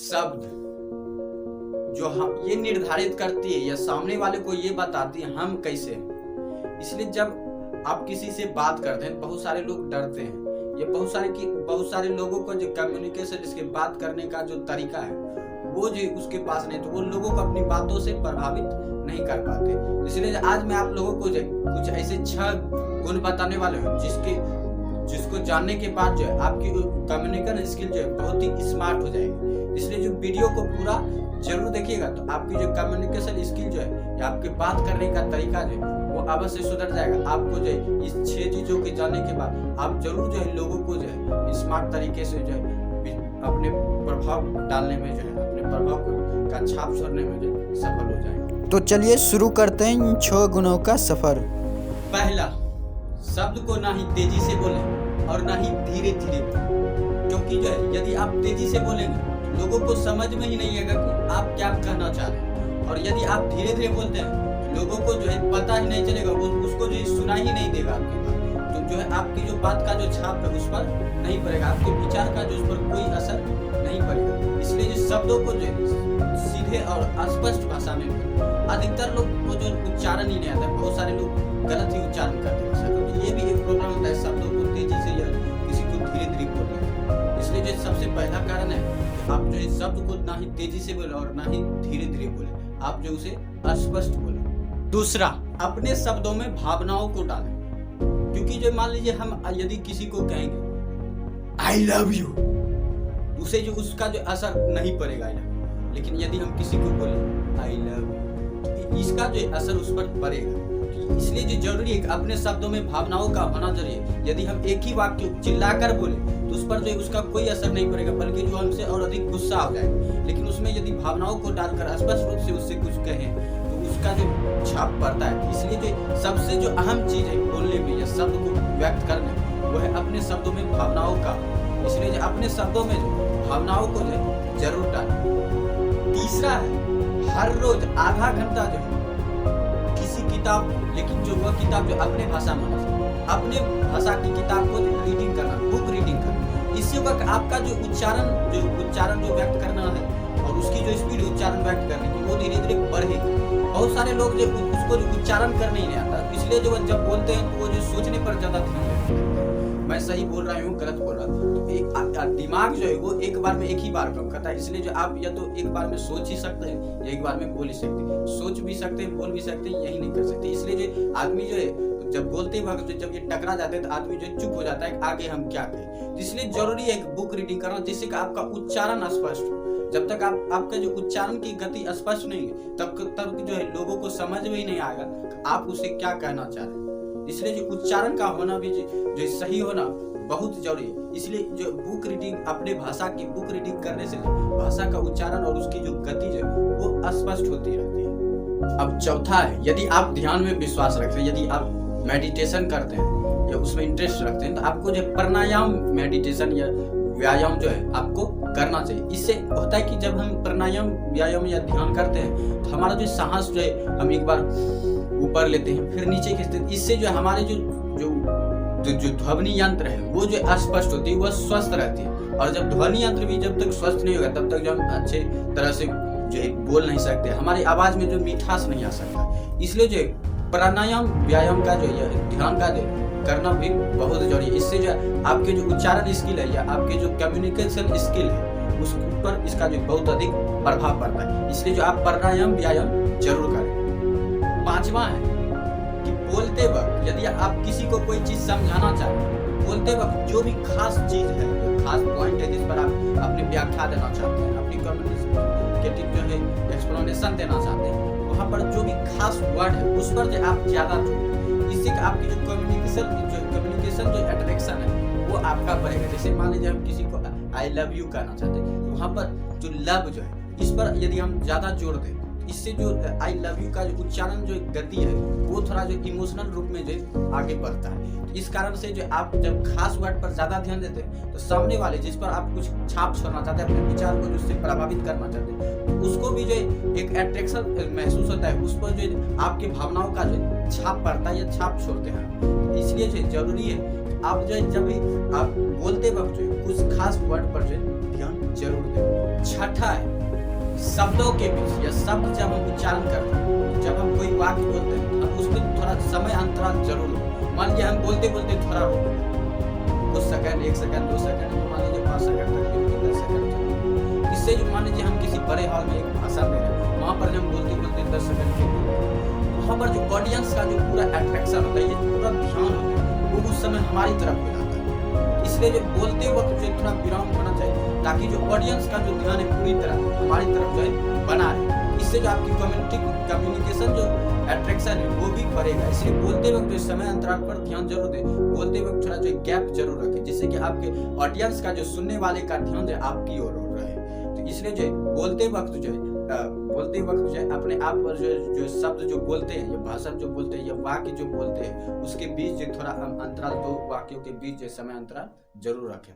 शब्द जो हम ये निर्धारित करती है या सामने वाले को ये बताती है हम कैसे हैं। इसलिए जब आप किसी से बात करते हैं बहुत सारे लोग डरते हैं या बहुत सारे लोगों को जो कम्युनिकेशन इसके बात करने का जो तरीका है वो जो उसके पास नहीं, तो वो लोगों को अपनी बातों से प्रभावित नहीं कर पाते। इसलिए आज मैं आप लोगों को जो कुछ ऐसे 6 गुण बताने वाले हूँ जिसको जानने के बाद जो है आपकी कम्युनिकेशन स्किल जो है बहुत ही स्मार्ट हो जाएगी। इसलिए जो वीडियो को पूरा जरूर देखिएगा तो आपकी जो कम्युनिकेशन स्किल जो है या आपके बात करने का तरीका जो है वो अवश्य सुधर जाएगा। आपको जो है इस 6 चीजों के जानने के बाद आप जरूर जो है लोगों को जो है स्मार्ट तरीके से जो है अपने प्रभाव डालने में जो है अपने प्रभाव का छाप छोड़ने में जो सफल हो जाएंगे। तो चलिए शुरू करते हैं इन 6 गुणों का सफर। पहला, शब्द को ना ही तेजी से बोलें और ना ही धीरे धीरे बोलें, क्योंकि जो है यदि आप तेजी से बोलेंगे तो लोगों को समझ में ही नहीं आएगा कि आप क्या कहना चाह रहे हैं, और यदि आप धीरे धीरे बोलते हैं तो लोगों को जो है पता ही नहीं चलेगा, उसको जो है सुना ही नहीं देगा आपकी बात, तो जो है आपकी जो बात का जो छाप है उस पर नहीं पड़ेगा, आपके विचार का जो उस पर कोई असर नहीं पड़ेगा। इसलिए जो शब्दों को जो सीधे और स्पष्ट भाषा में अधिकतर लोग को जो उच्चारण ही नहीं आता, बहुत सारे लोग गलत ही उच्चारण करते हैं, तो ये भी एक प्रॉब्लम होता है शब्दों को तेजी से या किसी को धीरे धीरे बोलते। इसलिए जो सबसे पहला कारण है कि आप जो इस शब्द को ना ही तेजी से बोले और ना ही धीरे धीरे बोले, आप जो उसे स्पष्ट बोले। दूसरा, अपने शब्दों में भावनाओं को डालें, क्योंकि जो मान लीजिए हम यदि किसी को कहेंगे आई लव यू, उसे जो उसका जो असर नहीं पड़ेगा आई लव, लेकिन यदि हम किसी को बोले आई लव यू तो इसका जो असर उस पर पड़ेगा। इसलिए जो जरूरी है अपने शब्दों में भावनाओं का होना जरूरी है। यदि हम एक ही वाक्य चिल्लाकर बोले तो उस पर जो उसका कोई असर नहीं पड़ेगा, बल्कि जो हमसे और अधिक गुस्सा हो जाएगा। लेकिन उसमें यदि भावनाओं को डालकर स्पष्ट रूप से उससे कुछ कहें तो उसका जो छाप पड़ता है। इसलिए जो सबसे जो अहम चीज है बोलने में या शब्द को व्यक्त करने में वो है अपने शब्दों में भावनाओं का। इसलिए जो अपने शब्दों में जो भावनाओं को जो जरूर डालें। तीसरा है हर रोज आधा घंटा जो है किसी किताब, लेकिन जो वह किताब जो अपने भाषा में अपने भाषा की किताब को रीडिंग करना, बुक रीडिंग करना। इससे वक्त आपका जो उच्चारण जो व्यक्त करना है और उसकी जो स्पीड उच्चारण व्यक्त करने की वो धीरे धीरे बढ़ेगी। बहुत सारे लोग जो उसको जो उच्चारण करने ही नहीं आता, इसलिए जो जब बोलते हैं तो वो जो सोचने पर ज्यादा ध्यान देते हैं, मैं सही बोल रहा हूँ गलत बोल रहा हूँ, तो एक दिमाग जो है वो एक बार में एक ही बार काम करता है। इसलिए जो आप या तो एक बार में सोच ही सकते हैं या एक बार में बोल ही सकते हैं, सोच भी सकते हैं बोल भी सकते हैं, यही नहीं कर सकते। इसलिए जो आदमी जो है जब बोलते वक्त जब ये टकरा जाते हैं तो आदमी जो चुप हो जाता है आगे हम क्या कहें। इसलिए जरूरी है एक बुक रीडिंग करना जिससे कि आपका उच्चारण स्पष्ट हो। जब तक आपका जो उच्चारण की गति स्पष्ट नहीं है तब जो है लोगों को समझ में ही नहीं आएगा आप उसे क्या कहना चाह रहे हैं। इसलिए जो उच्चारण का होना भी जो सही होना बहुत जरूरी है। इसलिए जो बुक रीडिंग अपने भाषा की बुक रीडिंग करने से भाषा का उच्चारण और उसकी जो गति जो वो स्पष्ट होती रहती है। अब चौथा है, यदि आप ध्यान में विश्वास रखते हैं, यदि आप मेडिटेशन करते हैं या उसमें इंटरेस्ट रखते हैं तो आपको जो प्राणायाम मेडिटेशन या व्यायाम जो है आपको करना चाहिए। इससे होता है कि जब हम प्राणायाम व्यायाम या ध्यान करते हैं तो हमारा जो सांस जो है हम एक बार ऊपर लेते हैं फिर नीचे खींचते हैं। इससे जो हमारे जो ध्वनि यंत्र है वो जो स्पष्ट होती है वह स्वस्थ रहती है, और जब ध्वनि यंत्र भी जब तक स्वस्थ नहीं होगा तब तक जो हम अच्छे तरह से जो है बोल नहीं सकते, हमारी आवाज में जो मिठास नहीं आ सकता। इसलिए जो प्राणायाम व्यायाम का जो ध्यान का जो करना भी बहुत जरूरी है। इससे जो आपके जो उच्चारण स्किल है या आपके जो कम्युनिकेशन स्किल है उस पर इसका जो बहुत अधिक प्रभाव पड़ता है। इसलिए जो आप प्राणायाम व्यायाम जरूर करें। पांचवा है कि बोलते वक्त यदि आप किसी को कोई चीज समझाना चाहते बोलते वक्त जो भी खास चीज है खास पॉइंट है जिस पर आप अपनी व्याख्या देना चाहते हैं, अपनी कम्युनिकेटिव जो है एक्सप्लेनेशन देना चाहते हैं, वहाँ पर जो भी खास वर्ड है उस पर जो आप ज्यादा जोड़ें। इससे आपकी जो कम्युनिकेशन जो अट्रैक्शन है वो आपका बढ़ेगा। जैसे मान लीजिए हम किसी को आई लव यू कहना चाहते हैं तो वहाँ पर जो लव जो है इस पर यदि हम ज्यादा जोड़ दें इससे जो आई लव यू का जो उच्चारण जो गति है वो थोड़ा जो इमोशनल रूप में जो आगे बढ़ता है। इस कारण से जो आप जब खास वर्ड पर ज्यादा ध्यान देते हैं तो सामने वाले जिस पर आप कुछ छाप छोड़ना चाहते हैं, अपने विचार को जिससे प्रभावित करना चाहते हैं, तो उसको भी जो एक अट्रैक्शन महसूस होता है, उस पर जो आपकी भावनाओं का जो छाप पड़ता है या छाप छोड़ते हैं। इसलिए जो जरूरी है आप जो जब भी आप बोलते वक्त जो कुछ खास वर्ड पर जो ध्यान जरूर दें। छठा है शब्दों के बीच या शब्द जब हम उच्चारण करते हैं, जब हम कोई वाक्य बोलते हैं तो हम उसमें थोड़ा समय अंतराल जरूर हो। मान लीजिए हम बोलते बोलते थोड़ा कुछ सेकंड, 1 सेकंड, 2 सेकंड, मान लीजिए 5 सेकंड तक, 10 सेकंड, इससे जो मान लीजिए हम किसी बड़े हॉल में एक भाषण दे रहे हैं, वहाँ पर हम बोलते बोलते 10 सेकंड के वहाँ पर जो ऑडियंस का जो पूरा अट्रैक्शन होता है, ये पूरा ध्यान होता है, वो उस समय हमारी तरफ हो जाता है। इसलिए जो बोलते वक्त जो थोड़ा विराम होना चाहिए, ताकि जो ऑडियंस का जो ध्यान है पूरी तरह हमारी तरफ जो है बना रहे। इससे जो आपकी कम्युनिकेशन जो अट्रैक्शन है वो भी बढ़ेगा। इसलिए बोलते वक्त जो समय अंतराल पर ध्यान जरूर दें, बोलते वक्त थोड़ा जो गैप जरूर रखें, जिससे कि आपके ऑडियंस का जो सुनने वाले का ध्यान जो आपकी ओर रहे। तो इसलिए जो बोलते वक्त जो है अपने आप पर जो शब्द जो बोलते हैं, या भाषण जो बोलते हैं, या वाक्य जो बोलते हैं, उसके बीच जो थोड़ा अंतराल, 2 वाक्यों के बीच जो समय अंतराल जरूर रखें।